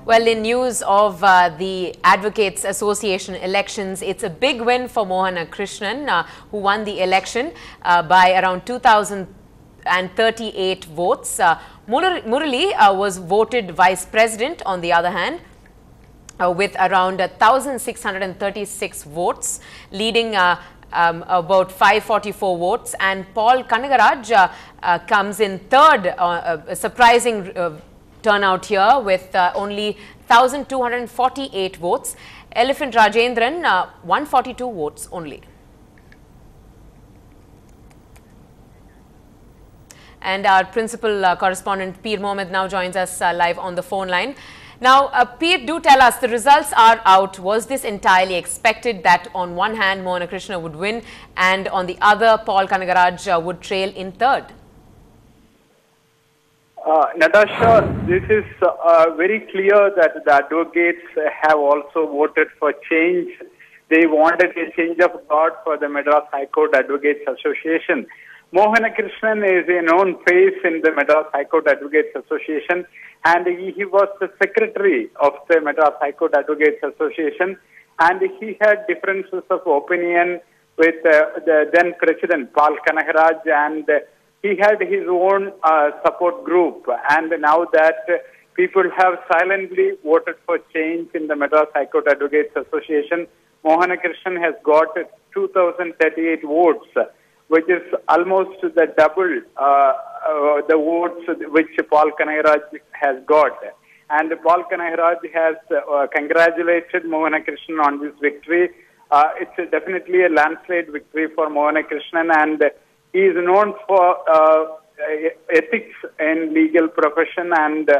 Well, in news of the Advocates Association elections, it's a big win for Mohana Krishnan, who won the election by around 2,038 votes. Murali was voted Vice President, on the other hand, with around 1,636 votes, leading about 544 votes. And Paul Kanagaraj comes in third, a surprising turnout here with only 1,248 votes. Elephant Rajendran 142 votes only. And our principal correspondent Peer Mohammed now joins us live on the phone line. Now, Peer, do tell us, the results are out. Was this entirely expected that on one hand Mohana Krishna would win and on the other Paul Kanagaraj would trail in third? Natasha, this is very clear that the advocates have also voted for change. They wanted a change of guard for the Madras High Court Advocates Association. Mohana Krishnan is a known face in the Madras High Court Advocates Association, and he was the secretary of the Madras High Court Advocates Association, and he had differences of opinion with the then President Paul Kanagaraj, and he had his own support group. And now that people have silently voted for change in the Madras High Court Advocates Association, Mohana Krishnan has got 2,038 votes, which is almost the double the votes which Paul Kanagaraj has got. And Paul Kanagaraj has congratulated Mohana Krishnan on this victory. It's definitely a landslide victory for Mohana Krishnan, and he is known for ethics in legal profession, and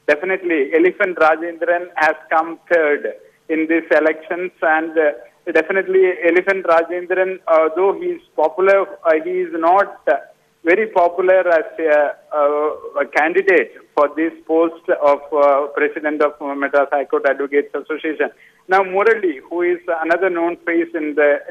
definitely Elephant Rajendran has come third in these elections, and definitely Elephant Rajendran, though he is popular, he is not very popular as a candidate for this post of President of Madras High Court Advocates Association. Now Murali, who is another known face in the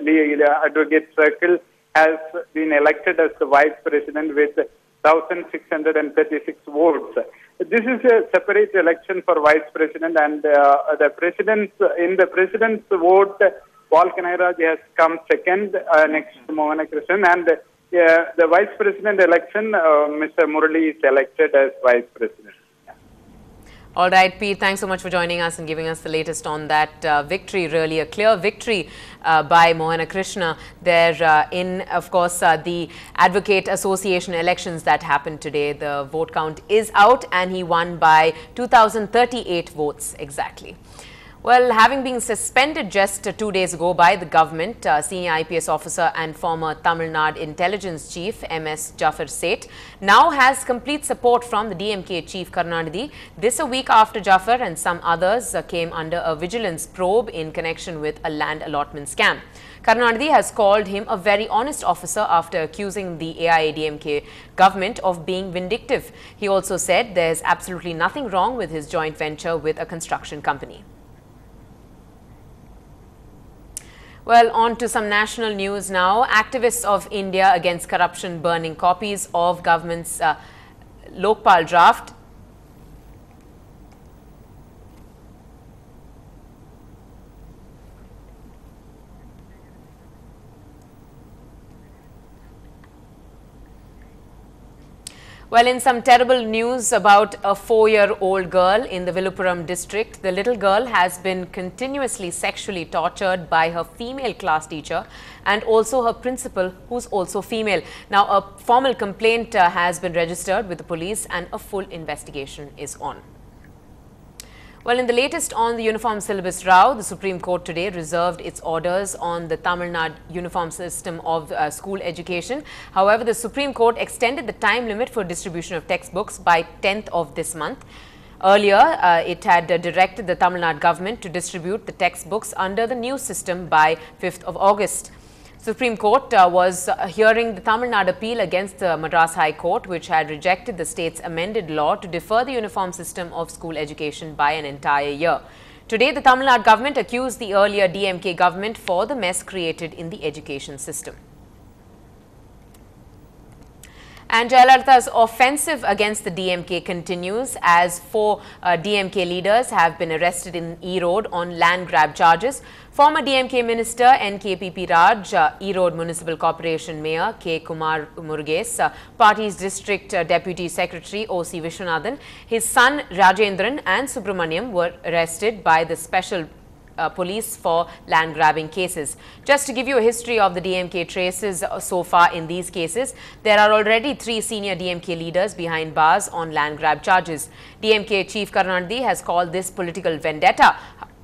advocate circle, has been elected as the Vice President with 1,636 votes. This is a separate election for Vice President, and the President's vote, Paul Kanagaraj has come second next to Mohana Krishnan, and the Vice President election, Mr. Murali is elected as Vice President. All right, Pete, thanks so much for joining us and giving us the latest on that victory. Really a clear victory by Mohana Krishna there in, of course, the Advocate Association elections that happened today. The vote count is out and he won by 2,038 votes exactly. Well, having been suspended just 2 days ago by the government, senior IPS officer and former Tamil Nadu intelligence chief MS Jafar Seth now has complete support from the DMK chief Karunanidhi. This a week after Jafar and some others came under a vigilance probe in connection with a land allotment scam. Karunanidhi has called him a very honest officer after accusing the AIADMK government of being vindictive. He also said there is absolutely nothing wrong with his joint venture with a construction company. Well, on to some national news now. Activists of India against corruption burning copies of government's Lokpal draft. Well, in some terrible news about a 4-year-old girl in the Viluppuram district, the little girl has been continuously sexually tortured by her female class teacher and also her principal, who's also female. Now, a formal complaint has been registered with the police and a full investigation is on. Well, in the latest on the uniform syllabus row, the Supreme Court today reserved its orders on the Tamil Nadu uniform system of school education. However, the Supreme Court extended the time limit for distribution of textbooks by 10th of this month. Earlier, it had directed the Tamil Nadu government to distribute the textbooks under the new system by 5th of August. Supreme Court was hearing the Tamil Nadu appeal against the Madras High Court, which had rejected the state's amended law to defer the uniform system of school education by an entire year. Today, the Tamil Nadu government accused the earlier DMK government for the mess created in the education system. And Jayalalitha's offensive against the DMK continues as 4 DMK leaders have been arrested in Erode on land grab charges. Former DMK Minister NKPP Raj, Erode Municipal Corporation Mayor K. Kumar Murugesh, Party's District Deputy Secretary O.C. Vishwanathan, his son Rajendran and Subramaniam were arrested by the Special Police for land grabbing cases. Just to give you a history of the DMK traces so far in these cases, there are already 3 senior DMK leaders behind bars on land grab charges. DMK Chief Karunanidhi has called this political vendetta.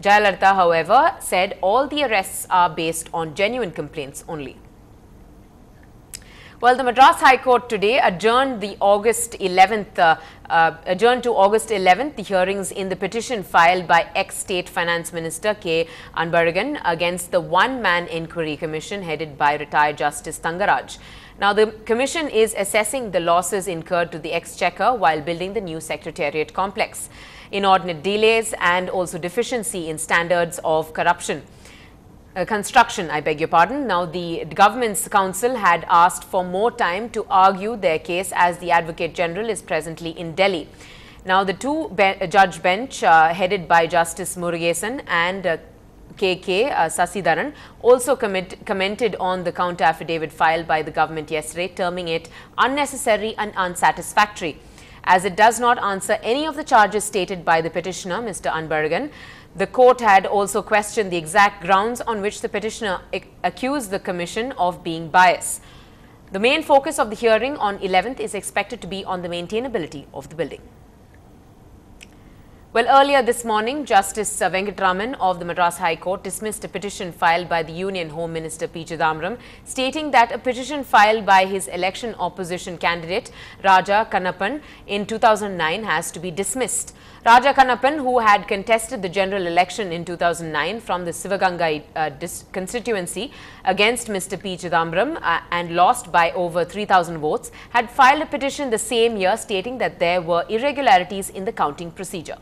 Jayalalitha, however, said all the arrests are based on genuine complaints only. Well, the Madras High Court today adjourned to August 11th the hearings in the petition filed by ex-State Finance Minister K. Anbaragan against the one-man inquiry commission headed by retired Justice Thangaraj. Now, the commission is assessing the losses incurred to the Exchequer while building the new Secretariat complex, inordinate delays and also deficiency in standards of construction, I beg your pardon. Now, the government's counsel had asked for more time to argue their case as the Advocate General is presently in Delhi. Now, the 2-judge bench headed by Justice Murugesan and K.K. Sasidharan also commented on the counter affidavit filed by the government yesterday, terming it unnecessary and unsatisfactory, as it does not answer any of the charges stated by the petitioner, Mr. Anbaragan. The court had also questioned the exact grounds on which the petitioner accused the commission of being biased. The main focus of the hearing on 11th is expected to be on the maintainability of the building. Well, earlier this morning, Justice Venkatraman of the Madras High Court dismissed a petition filed by the Union Home Minister P. Chidambaram, stating that a petition filed by his election opposition candidate Raja Kannappan in 2009 has to be dismissed. Raja Kannappan, who had contested the general election in 2009 from the Sivagangai constituency against Mr. P. Chidambaram and lost by over 3,000 votes, had filed a petition the same year stating that there were irregularities in the counting procedure.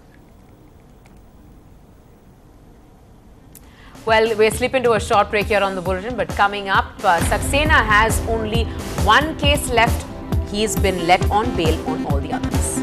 Well, we're slipping into a short break here on the bulletin, but coming up, Saxena has only 1 case left. He's been let on bail on all the others.